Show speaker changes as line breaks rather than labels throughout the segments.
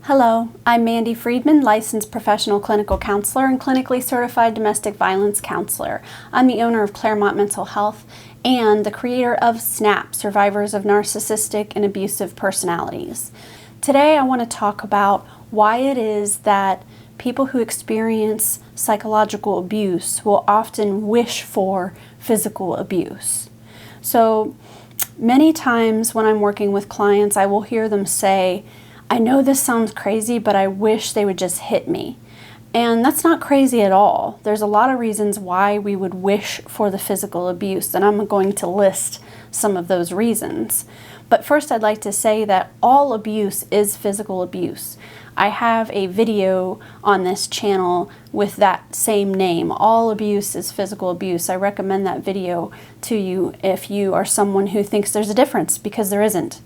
Hello, I'm Mandy Friedman, licensed professional clinical counselor and clinically certified domestic violence counselor. I'm the owner of Claremont Mental Health and the creator of SNAP, Survivors of Narcissistic and Abusive Personalities. Today I want to talk about why it is that people who experience psychological abuse will often wish for physical abuse. So many times when I'm working with clients, I will hear them say, I know this sounds crazy, but I wish they would just hit me. And that's not crazy at all. There's a lot of reasons why we would wish for the physical abuse, and I'm going to list some of those reasons. But first I'd like to say that all abuse is physical abuse. I have a video on this channel with that same name. All abuse is physical abuse. I recommend that video to you if you are someone who thinks there's a difference, because there isn't.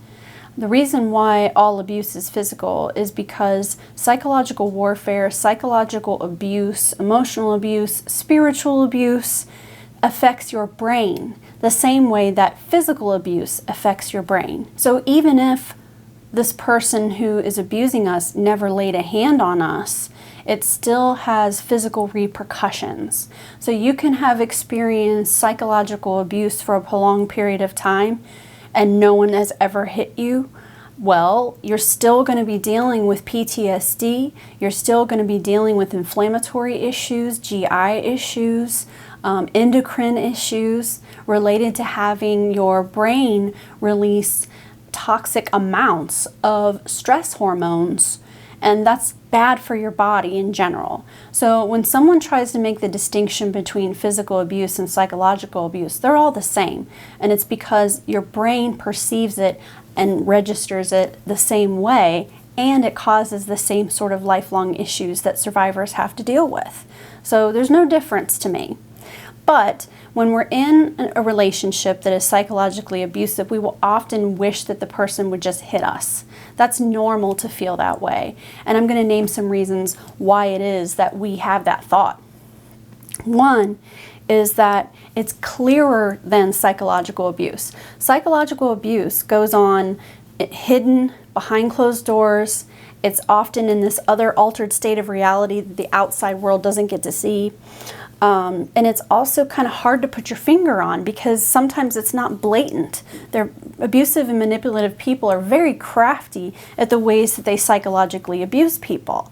The reason why all abuse is physical is because psychological warfare, psychological abuse, emotional abuse, spiritual abuse affects your brain the same way that physical abuse affects your brain. So even if this person who is abusing us never laid a hand on us, it still has physical repercussions. So you can have experienced psychological abuse for a prolonged period of time and no one has ever hit you. Well, you're still going to be dealing with PTSD, you're still going to be dealing with inflammatory issues, GI issues, endocrine issues related to having your brain release toxic amounts of stress hormones, and that's bad for your body in general. So when someone tries to make the distinction between physical abuse and psychological abuse, they're all the same, and it's because your brain perceives it and registers it the same way, and it causes the same sort of lifelong issues that survivors have to deal with. So there's no difference to me. But when we're in a relationship that is psychologically abusive, we will often wish that the person would just hit us. That's normal to feel that way. And I'm going to name some reasons why it is that we have that thought. One is that it's clearer than psychological abuse. Psychological abuse goes on hidden behind closed doors. It's often in this other altered state of reality that the outside world doesn't get to see. And it's also kind of hard to put your finger on because sometimes it's not blatant. They're abusive and manipulative people are very crafty at the ways that they psychologically abuse people.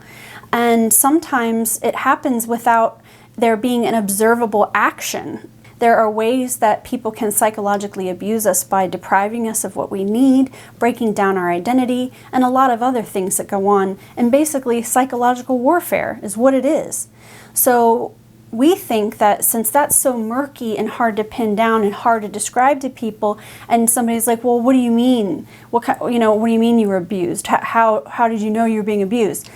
And sometimes it happens without there being an observable action. There are ways that people can psychologically abuse us by depriving us of what we need, breaking down our identity, and a lot of other things that go on. And basically, psychological warfare is what it is. So we think that since that's so murky and hard to pin down and hard to describe to people, and somebody's like, well, what do you mean? What do you mean you were abused? How did you know you were being abused?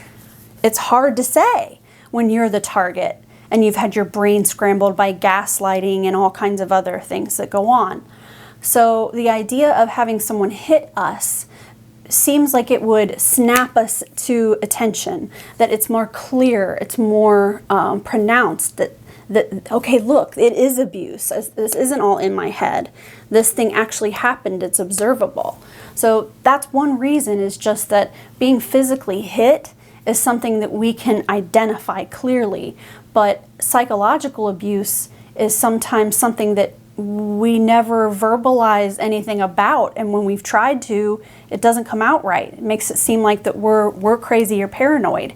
It's hard to say when you're the target and you've had your brain scrambled by gaslighting and all kinds of other things that go on. So the idea of having someone hit us seems like it would snap us to attention, that it's more clear, it's more pronounced, that okay, look, it is abuse. This isn't all in my head. This thing actually happened, it's observable. So that's one reason, is just that being physically hit is something that we can identify clearly, but psychological abuse is sometimes something that we never verbalize anything about, and when we've tried to, it doesn't come out right. It makes it seem like that we're crazy or paranoid.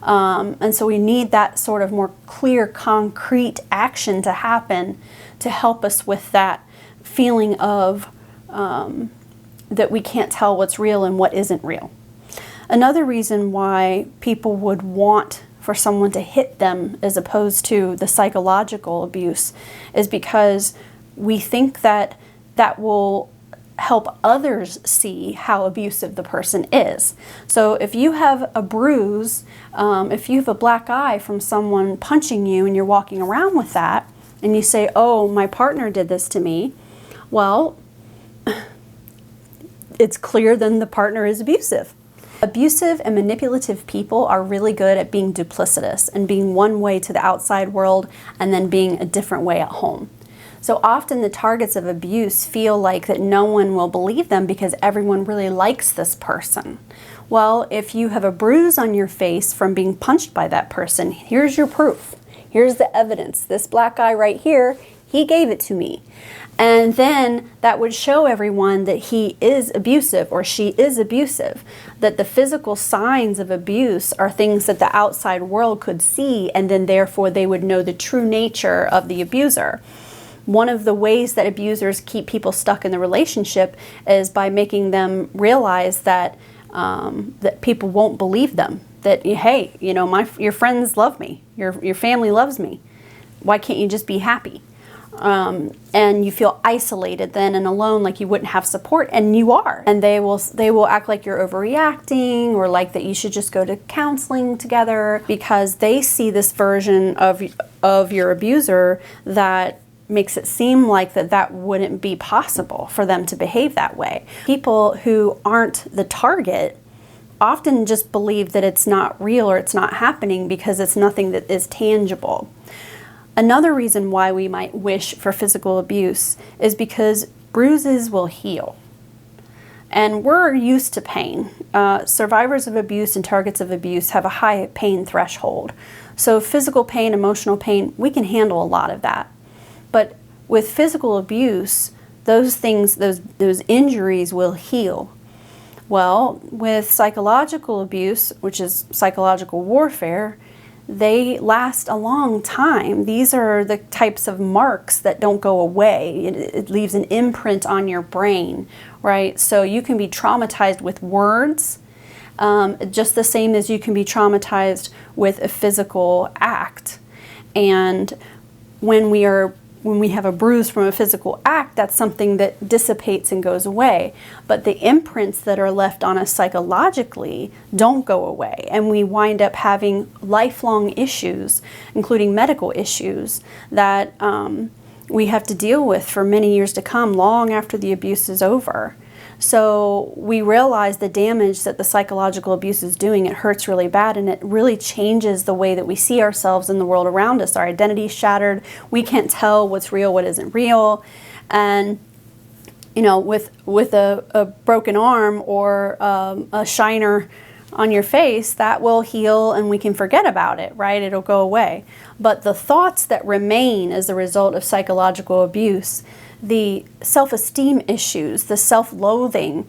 And so we need that sort of more clear, concrete action to happen to help us with that feeling of that we can't tell what's real and what isn't real. Another reason why people would want for someone to hit them as opposed to the psychological abuse is because we think that that will help others see how abusive the person is. So if you have a bruise, if you have a black eye from someone punching you and you're walking around with that, and you say, oh, my partner did this to me, well, it's clear then the partner is abusive. Abusive and manipulative people are really good at being duplicitous and being one way to the outside world and then being a different way at home. So often the targets of abuse feel like that no one will believe them because everyone really likes this person. Well, if you have a bruise on your face from being punched by that person, here's your proof. Here's the evidence. This black guy right here, he gave it to me. And then that would show everyone that he is abusive or she is abusive, that the physical signs of abuse are things that the outside world could see, and then therefore they would know the true nature of the abuser. One of the ways that abusers keep people stuck in the relationship is by making them realize that that people won't believe them. That, hey, you know, your friends love me, your family loves me. Why can't you just be happy? And you feel isolated then and alone, like you wouldn't have support, and you are. And they will act like you're overreacting, or like that you should just go to counseling together, because they see this version of your abuser that makes it seem like that wouldn't be possible for them to behave that way. People who aren't the target often just believe that it's not real or it's not happening because it's nothing that is tangible. Another reason why we might wish for physical abuse is because bruises will heal. And we're used to pain. Survivors of abuse and targets of abuse have a high pain threshold. So physical pain, emotional pain, we can handle a lot of that. But with physical abuse, those things, those injuries will heal. Well, with psychological abuse, which is psychological warfare, they last a long time. These are the types of marks that don't go away. It leaves an imprint on your brain, right? So you can be traumatized with words, just the same as you can be traumatized with a physical act. And when we have a bruise from a physical act, that's something that dissipates and goes away. But the imprints that are left on us psychologically don't go away. And we wind up having lifelong issues, including medical issues, that we have to deal with for many years to come, long after the abuse is over. So we realize the damage that the psychological abuse is doing. It hurts really bad, and it really changes the way that we see ourselves in the world around us. Our identity is shattered. We can't tell what's real, what isn't real. And you know, with a broken arm or a shiner on your face, that will heal and we can forget about it, right? It'll go away. But the thoughts that remain as a result of psychological abuse, the self-esteem issues, the self-loathing,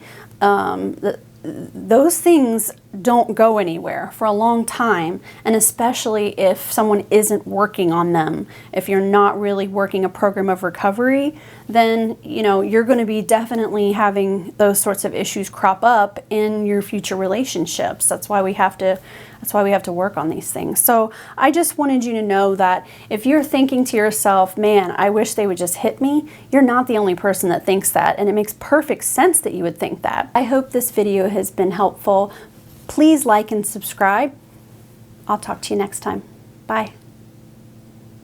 those things don't go anywhere for a long time, and especially if someone isn't working on them. If you're not really working a program of recovery, then you know you're going to be definitely having those sorts of issues crop up in your future relationships. That's why we have to work on these things. So I just wanted you to know that if you're thinking to yourself, man, I wish they would just hit me, you're not the only person that thinks that, and it makes perfect sense that you would think that. I hope this video has been helpful. Please like and subscribe. I'll talk to you next time. Bye.